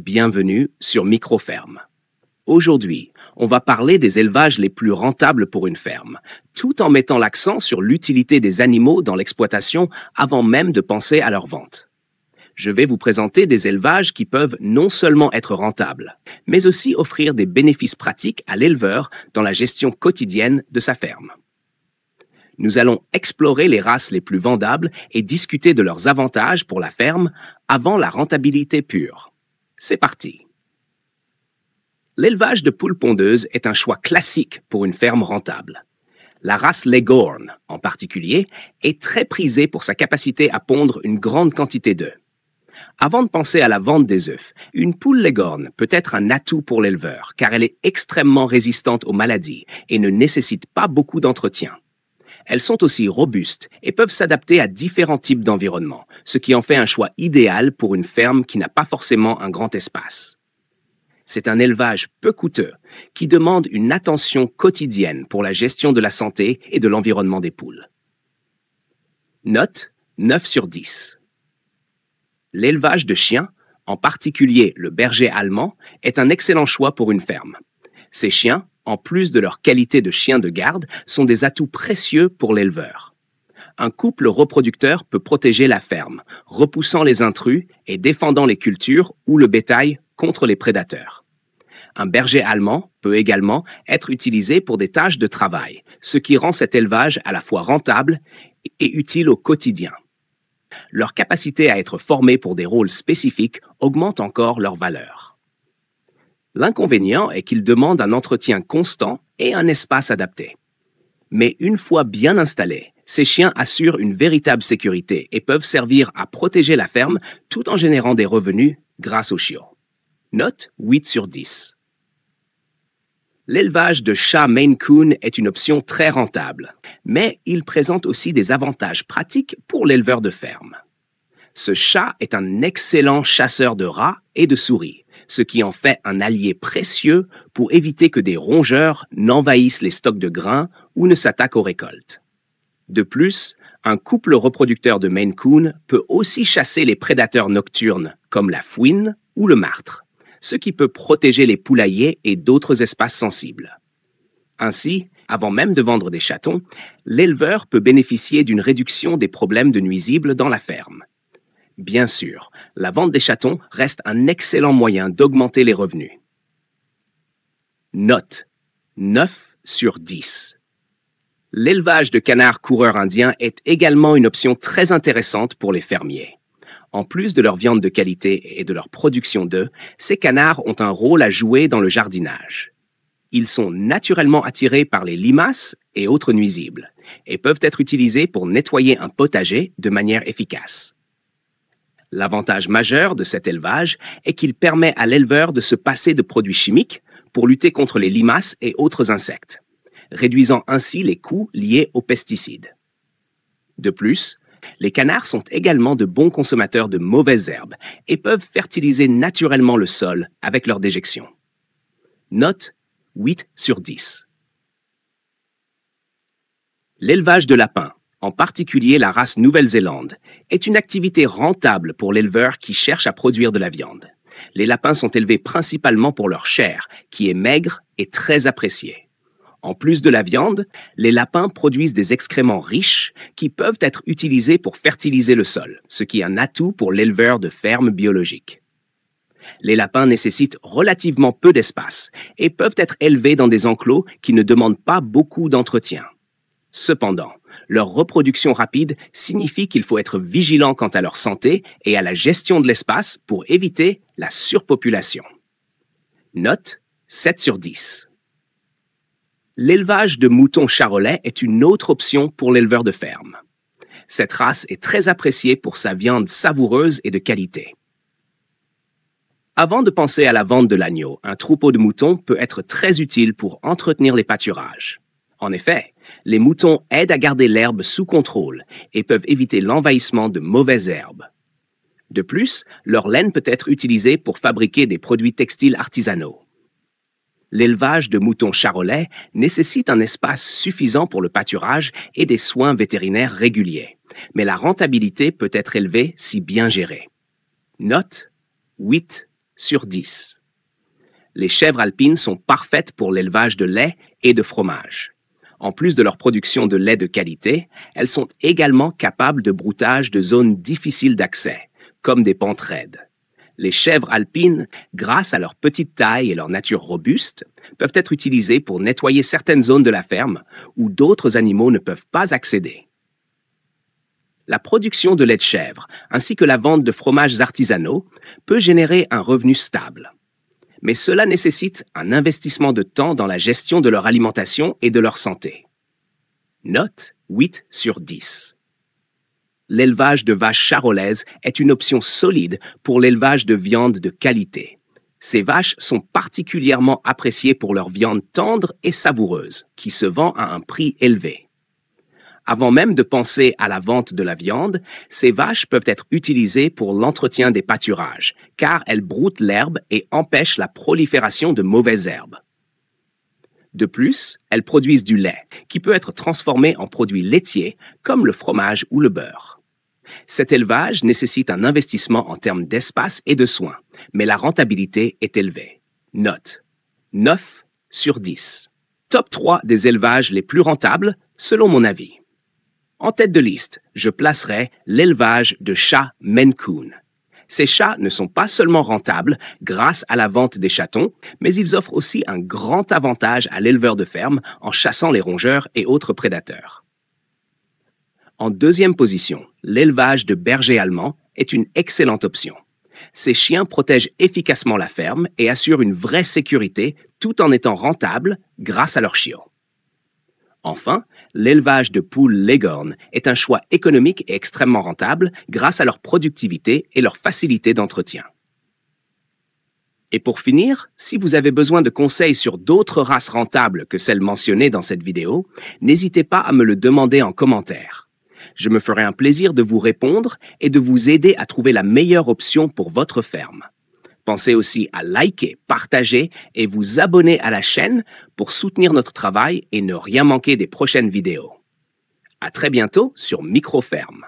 Bienvenue sur Microferme. Aujourd'hui, on va parler des élevages les plus rentables pour une ferme, tout en mettant l'accent sur l'utilité des animaux dans l'exploitation avant même de penser à leur vente. Je vais vous présenter des élevages qui peuvent non seulement être rentables, mais aussi offrir des bénéfices pratiques à l'éleveur dans la gestion quotidienne de sa ferme. Nous allons explorer les races les plus vendables et discuter de leurs avantages pour la ferme avant la rentabilité pure. C'est parti! L'élevage de poules pondeuses est un choix classique pour une ferme rentable. La race Leghorn, en particulier, est très prisée pour sa capacité à pondre une grande quantité d'œufs. Avant de penser à la vente des œufs, une poule Leghorn peut être un atout pour l'éleveur car elle est extrêmement résistante aux maladies et ne nécessite pas beaucoup d'entretien. Elles sont aussi robustes et peuvent s'adapter à différents types d'environnements, ce qui en fait un choix idéal pour une ferme qui n'a pas forcément un grand espace. C'est un élevage peu coûteux qui demande une attention quotidienne pour la gestion de la santé et de l'environnement des poules. Note 9 sur 10. L'élevage de chiens, en particulier le berger allemand, est un excellent choix pour une ferme. Ces chiens, en plus de leur qualité de chien de garde, sont des atouts précieux pour l'éleveur. Un couple reproducteur peut protéger la ferme, repoussant les intrus et défendant les cultures ou le bétail contre les prédateurs. Un berger allemand peut également être utilisé pour des tâches de travail, ce qui rend cet élevage à la fois rentable et utile au quotidien. Leur capacité à être formés pour des rôles spécifiques augmente encore leur valeur. L'inconvénient est qu'ils demandent un entretien constant et un espace adapté. Mais une fois bien installés, ces chiens assurent une véritable sécurité et peuvent servir à protéger la ferme tout en générant des revenus grâce aux chiots. Note 8 sur 10. L'élevage de chats Maine Coon est une option très rentable, mais il présente aussi des avantages pratiques pour l'éleveur de ferme. Ce chat est un excellent chasseur de rats et de souris, ce qui en fait un allié précieux pour éviter que des rongeurs n'envahissent les stocks de grains ou ne s'attaquent aux récoltes. De plus, un couple reproducteur de Maine Coon peut aussi chasser les prédateurs nocturnes comme la fouine ou le martre, ce qui peut protéger les poulaillers et d'autres espaces sensibles. Ainsi, avant même de vendre des chatons, l'éleveur peut bénéficier d'une réduction des problèmes de nuisibles dans la ferme. Bien sûr, la vente des chatons reste un excellent moyen d'augmenter les revenus. Note 9 sur 10. L'élevage de canards coureurs indiens est également une option très intéressante pour les fermiers. En plus de leur viande de qualité et de leur production d'œufs, ces canards ont un rôle à jouer dans le jardinage. Ils sont naturellement attirés par les limaces et autres nuisibles et peuvent être utilisés pour nettoyer un potager de manière efficace. L'avantage majeur de cet élevage est qu'il permet à l'éleveur de se passer de produits chimiques pour lutter contre les limaces et autres insectes, réduisant ainsi les coûts liés aux pesticides. De plus, les canards sont également de bons consommateurs de mauvaises herbes et peuvent fertiliser naturellement le sol avec leur déjection. Note 8 sur 10. L'élevage de lapins, en particulier la race Nouvelle-Zélande, est une activité rentable pour l'éleveur qui cherche à produire de la viande. Les lapins sont élevés principalement pour leur chair, qui est maigre et très appréciée. En plus de la viande, les lapins produisent des excréments riches qui peuvent être utilisés pour fertiliser le sol, ce qui est un atout pour l'éleveur de ferme biologique. Les lapins nécessitent relativement peu d'espace et peuvent être élevés dans des enclos qui ne demandent pas beaucoup d'entretien. Cependant, leur reproduction rapide signifie qu'il faut être vigilant quant à leur santé et à la gestion de l'espace pour éviter la surpopulation. Note 7 sur 10. L'élevage de moutons charolais est une autre option pour l'éleveur de ferme. Cette race est très appréciée pour sa viande savoureuse et de qualité. Avant de penser à la vente de l'agneau, un troupeau de moutons peut être très utile pour entretenir les pâturages. En effet, les moutons aident à garder l'herbe sous contrôle et peuvent éviter l'envahissement de mauvaises herbes. De plus, leur laine peut être utilisée pour fabriquer des produits textiles artisanaux. L'élevage de moutons charolais nécessite un espace suffisant pour le pâturage et des soins vétérinaires réguliers, mais la rentabilité peut être élevée si bien gérée. Note 8 sur 10. Les chèvres alpines sont parfaites pour l'élevage de lait et de fromage. En plus de leur production de lait de qualité, elles sont également capables de broutage de zones difficiles d'accès, comme des pentes raides. Les chèvres alpines, grâce à leur petite taille et leur nature robuste, peuvent être utilisées pour nettoyer certaines zones de la ferme où d'autres animaux ne peuvent pas accéder. La production de lait de chèvre, ainsi que la vente de fromages artisanaux, peut générer un revenu stable. Mais cela nécessite un investissement de temps dans la gestion de leur alimentation et de leur santé. Note 8 sur 10. L'élevage de vaches charolaises est une option solide pour l'élevage de viande de qualité. Ces vaches sont particulièrement appréciées pour leur viande tendre et savoureuse, qui se vend à un prix élevé. Avant même de penser à la vente de la viande, ces vaches peuvent être utilisées pour l'entretien des pâturages, car elles broutent l'herbe et empêchent la prolifération de mauvaises herbes. De plus, elles produisent du lait, qui peut être transformé en produits laitiers, comme le fromage ou le beurre. Cet élevage nécessite un investissement en termes d'espace et de soins, mais la rentabilité est élevée. Note 9 sur 10. Top 3 des élevages les plus rentables, selon mon avis. En tête de liste, je placerai l'élevage de chats Maine Coon. Ces chats ne sont pas seulement rentables grâce à la vente des chatons, mais ils offrent aussi un grand avantage à l'éleveur de ferme en chassant les rongeurs et autres prédateurs. En deuxième position, l'élevage de bergers allemands est une excellente option. Ces chiens protègent efficacement la ferme et assurent une vraie sécurité tout en étant rentables grâce à leur chiot. Enfin, l'élevage de poules Leghorn est un choix économique et extrêmement rentable grâce à leur productivité et leur facilité d'entretien. Et pour finir, si vous avez besoin de conseils sur d'autres races rentables que celles mentionnées dans cette vidéo, n'hésitez pas à me le demander en commentaire. Je me ferai un plaisir de vous répondre et de vous aider à trouver la meilleure option pour votre ferme. Pensez aussi à liker, partager et vous abonner à la chaîne pour soutenir notre travail et ne rien manquer des prochaines vidéos. À très bientôt sur Microferme.